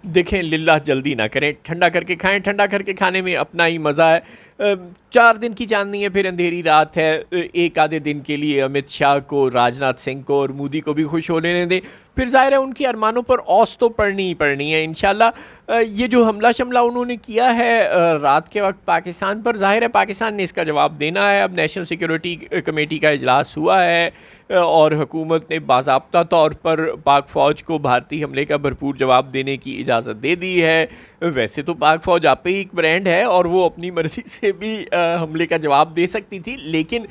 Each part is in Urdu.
دیکھیں للہ جلدی نہ کریں، ٹھنڈا کر کے کھائیں، ٹھنڈا کر کے کھانے میں اپنا ہی مزہ ہے۔ 4 دن کی چاندنی ہے، پھر اندھیری رات ہے۔ ایک آدھے دن کے لیے امت شاہ کو، راج ناتھ سنگھ کو اور مودی کو بھی خوش ہو لینے دیں، پھر ظاہر ہے ان کی ارمانوں پر اوس تو پڑنی ہی پڑنی ہے انشاءاللہ۔ یہ جو حملہ شملہ انہوں نے کیا ہے رات کے وقت پاکستان پر، ظاہر ہے پاکستان نے اس کا جواب دینا ہے۔ اب نیشنل سیکیورٹی کمیٹی کا اجلاس ہوا ہے اور حکومت نے باضابطہ طور پر پاک فوج کو بھارتی حملے کا بھرپور جواب دینے کی اجازت دے دی ہے۔ ویسے تو پاک فوج آپ ہی ایک برانڈ ہے اور وہ اپنی مرضی سے بھی حملے کا جواب دے سکتی تھی، لیکن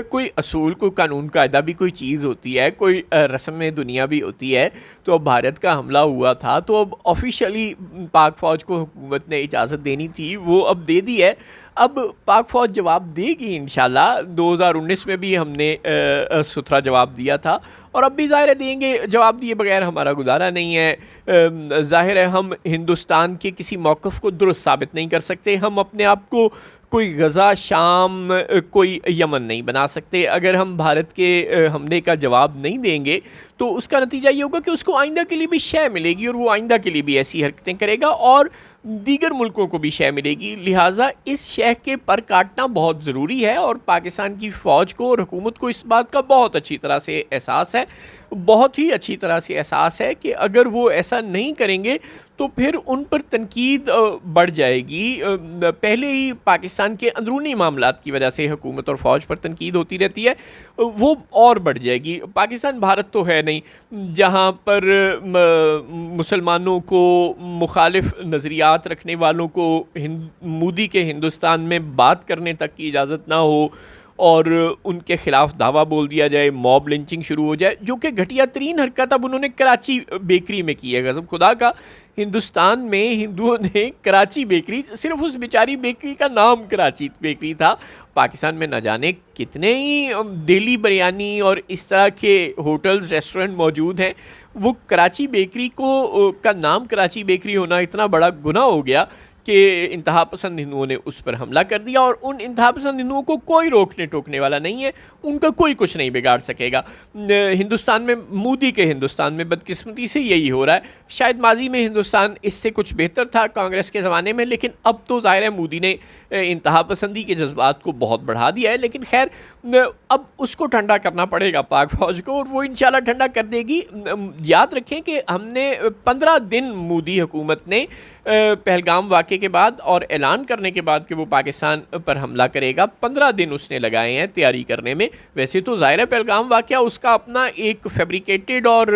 کوئی اصول، کوئی قانون قاعدہ بھی کوئی چیز ہوتی ہے، کوئی رسم دنیا بھی ہوتی ہے۔ تو اب بھارت کا حملہ ہوا تھا تو اب آفیشلی پاک فوج کو حکومت نے اجازت دینی تھی، وہ اب دے دی ہے۔ اب پاک فوج جواب دے گی انشاءاللہ۔ 2019 میں بھی ہم نے ستھرا جواب دیا تھا اور اب بھی ظاہر دیں گے، جواب دیے بغیر ہمارا گزارا نہیں ہے۔ ظاہر ہے ہم ہندوستان کے کسی موقف کو درست ثابت نہیں کر سکتے، ہم اپنے آپ کو کوئی غزہ، شام، کوئی یمن نہیں بنا سکتے۔ اگر ہم بھارت کے حملے کا جواب نہیں دیں گے تو اس کا نتیجہ یہ ہوگا کہ اس کو آئندہ کے لیے بھی شے ملے گی اور وہ آئندہ کے لیے بھی ایسی حرکتیں کرے گا اور دیگر ملکوں کو بھی شے ملے گی۔ لہٰذا اس شے کے پر کاٹنا بہت ضروری ہے اور پاکستان کی فوج کو اور حکومت کو اس بات کا بہت اچھی طرح سے احساس ہے، بہت ہی اچھی طرح سے احساس ہے کہ اگر وہ ایسا نہیں کریں گے تو پھر ان پر تنقید بڑھ جائے گی۔ پہلے ہی پاکستان کے اندرونی معاملات کی وجہ سے حکومت اور فوج پر تنقید ہوتی رہتی ہے، وہ اور بڑھ جائے گی۔ پاکستان بھارت تو ہے نہیں جہاں پر مسلمانوں کو، مخالف نظریات رکھنے والوں کو مودی کے ہندوستان میں بات کرنے تک کی اجازت نہ ہو اور ان کے خلاف دعویٰ بول دیا جائے، موب لنچنگ شروع ہو جائے، جو کہ گھٹیا ترین حرکت اب انہوں نے کراچی بیکری میں کی ہے۔ قسم خدا کا، ہندوستان میں ہندوؤں نے کراچی بیکری، صرف اس بیچاری بیکری کا نام کراچی بیکری تھا، پاکستان میں نہ جانے کتنے ہی دہلی بریانی اور اس طرح کے ہوٹلز، ریسٹورنٹ موجود ہیں، وہ کراچی بیکری کو کا نام کراچی بیکری ہونا اتنا بڑا گناہ ہو گیا کہ انتہا پسند ہندوؤں نے اس پر حملہ کر دیا اور ان انتہا پسند ہندوؤں کو کوئی روکنے ٹوکنے والا نہیں ہے، ان کا کوئی کچھ نہیں بگاڑ سکے گا۔ ہندوستان میں، مودی کے ہندوستان میں بدقسمتی سے یہی ہو رہا ہے۔ شاید ماضی میں ہندوستان اس سے کچھ بہتر تھا کانگریس کے زمانے میں، لیکن اب تو ظاہر ہے مودی نے انتہا پسندی کے جذبات کو بہت بڑھا دیا ہے، لیکن خیر اب اس کو ٹھنڈا کرنا پڑے گا پاک فوج کو اور وہ انشاءاللہ ٹھنڈا کر دے گی۔ یاد رکھیں کہ ہم نے 15 دن مودی حکومت نے پہلگام واقعے کے بعد اور اعلان کرنے کے بعد کہ وہ پاکستان پر حملہ کرے گا، 15 دن اس نے لگائے ہیں تیاری کرنے میں۔ ویسے تو ظاہر ہے پہلگام واقعہ اس کا اپنا ایک فیبریکیٹڈ اور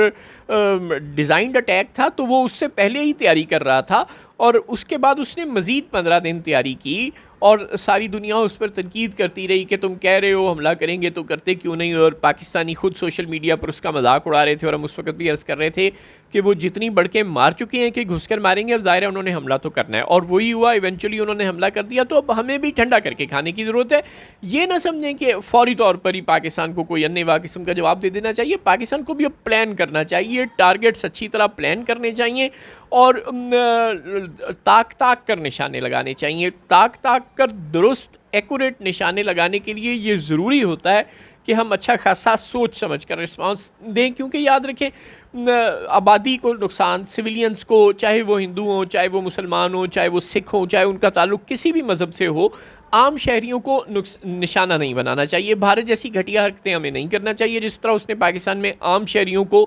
ڈیزائنڈ اٹیک تھا، تو وہ اس سے پہلے ہی تیاری کر رہا تھا اور اس کے بعد اس نے مزید 15 دن تیاری کی اور ساری دنیا اس پر تنقید کرتی رہی کہ تم کہہ رہے ہو حملہ کریں گے تو کرتے کیوں نہیں، اور پاکستانی خود سوشل میڈیا پر اس کا مذاق اڑا رہے تھے اور ہم اس وقت بھی عرض کر رہے تھے کہ وہ جتنی بڑکیں مار چکے ہیں کہ گھس کر ماریں گے، اب ظاہر ہے انہوں نے حملہ تو کرنا ہے اور وہی ہوا، ایونچولی انہوں نے حملہ کر دیا۔ تو اب ہمیں بھی ٹھنڈا کر کے کھانے کی ضرورت ہے۔ یہ نہ سمجھیں کہ فوری طور پر ہی پاکستان کو کوئی انیوا قسم کا جواب دے دینا چاہیے، پاکستان کو بھی اب پلان کرنا چاہیے، ٹارگٹس اچھی طرح پلان کرنے چاہیے اور تاک کر نشانے لگانے چاہیے۔ تاک کر درست ایکوریٹ نشانے لگانے کے لیے یہ ضروری ہوتا ہے کہ ہم اچھا خاصا سوچ سمجھ کر رسپانس دیں، کیونکہ یاد رکھیں آبادی کو نقصان، سویلینز کو، چاہے وہ ہندو ہوں، چاہے وہ مسلمان ہوں، چاہے وہ سکھ ہوں، چاہے ان کا تعلق کسی بھی مذہب سے ہو، عام شہریوں کو نشانہ نہیں بنانا چاہیے۔ بھارت جیسی گھٹیا حرکتیں ہمیں نہیں کرنا چاہیے، جس طرح اس نے پاکستان میں عام شہریوں کو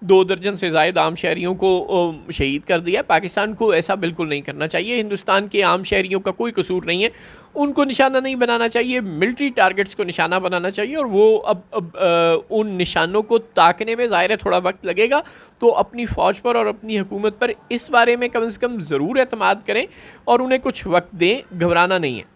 2 درجن سے زائد عام شہریوں کو شہید کر دیا۔ پاکستان کو ایسا بالکل نہیں کرنا چاہیے۔ ہندوستان کے عام شہریوں کا کوئی قصور نہیں ہے، ان کو نشانہ نہیں بنانا چاہیے، ملٹری ٹارگٹس کو نشانہ بنانا چاہیے اور وہ اب ان نشانوں کو تاکنے میں ظاہر ہے تھوڑا وقت لگے گا، تو اپنی فوج پر اور اپنی حکومت پر اس بارے میں کم از کم ضرور اعتماد کریں اور انہیں کچھ وقت دیں، گھبرانا نہیں ہے۔